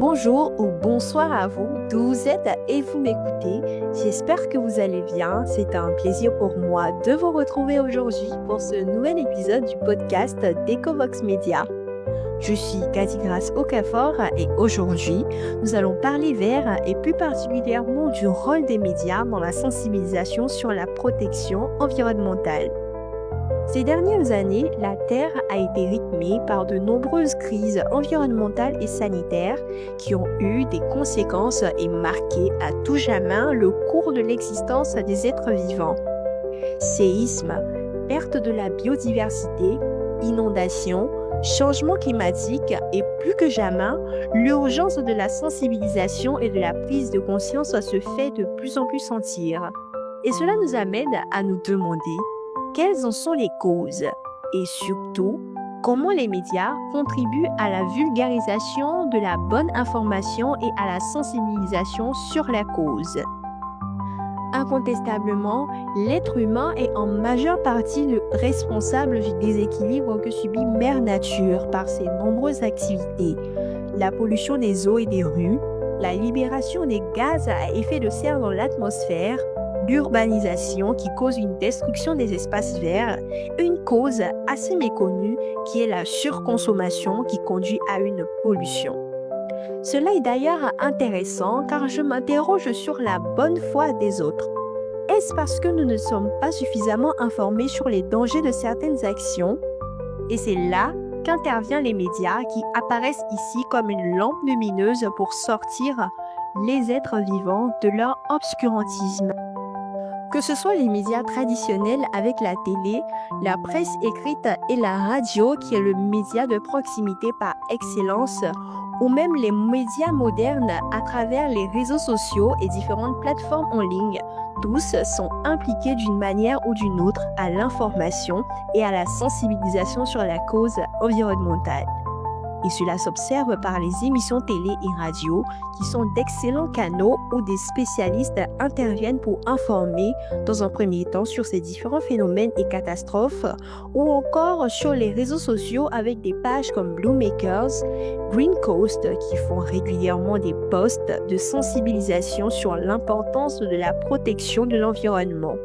Bonjour ou bonsoir à vous, d'où vous êtes et vous m'écoutez. J'espère que vous allez bien. C'est un plaisir pour moi de vous retrouver aujourd'hui pour ce nouvel épisode du podcast d'Ecovox Media. Je suis Cathy Grace Okafor et aujourd'hui, nous allons parler vert et plus particulièrement du rôle des médias dans la sensibilisation sur la protection environnementale. Ces dernières années, la Terre a été rythmée par de nombreuses crises environnementales et sanitaires qui ont eu des conséquences et marqué à tout jamais le cours de l'existence des êtres vivants. Séismes, perte de la biodiversité, inondations, changement climatique et plus que jamais, l'urgence de la sensibilisation et de la prise de conscience se fait de plus en plus sentir. Et cela nous amène à nous demander quelles en sont les causes et surtout, comment les médias contribuent à la vulgarisation de la bonne information et à la sensibilisation sur la cause. Incontestablement, l'être humain est en majeure partie le responsable du déséquilibre que subit Mère Nature par ses nombreuses activités. La pollution des eaux et des rues, la libération des gaz à effet de serre dans l'atmosphère, l'urbanisation qui cause une destruction des espaces verts et une cause assez méconnue qui est la surconsommation qui conduit à une pollution. Cela est d'ailleurs intéressant car je m'interroge sur la bonne foi des autres. Est-ce parce que nous ne sommes pas suffisamment informés sur les dangers de certaines actions? Et c'est là qu'interviennent les médias qui apparaissent ici comme une lampe lumineuse pour sortir les êtres vivants de leur obscurantisme. Que ce soit les médias traditionnels avec la télé, la presse écrite et la radio qui est le média de proximité par excellence, ou même les médias modernes à travers les réseaux sociaux et différentes plateformes en ligne, tous sont impliqués d'une manière ou d'une autre à l'information et à la sensibilisation sur la cause environnementale. Et cela s'observe par les émissions télé et radio qui sont d'excellents canaux où des spécialistes interviennent pour informer dans un premier temps sur ces différents phénomènes et catastrophes ou encore sur les réseaux sociaux avec des pages comme Blue Makers, Green Coast qui font régulièrement des posts de sensibilisation sur l'importance de la protection de l'environnement.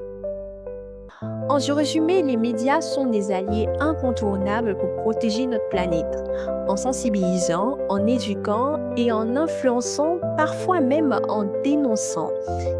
En résumé, les médias sont des alliés incontournables pour protéger notre planète. En sensibilisant, en éduquant et en influençant, parfois même en dénonçant,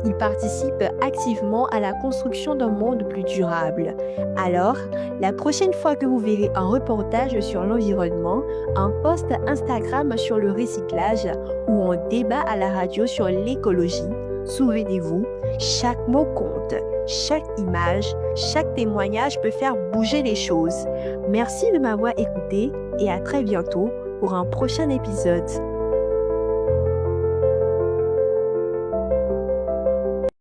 ils participent activement à la construction d'un monde plus durable. Alors, la prochaine fois que vous verrez un reportage sur l'environnement, un post Instagram sur le recyclage ou un débat à la radio sur l'écologie, souvenez-vous, chaque mot compte, chaque image, chaque témoignage peut faire bouger les choses. Merci de m'avoir écouté et à très bientôt pour un prochain épisode.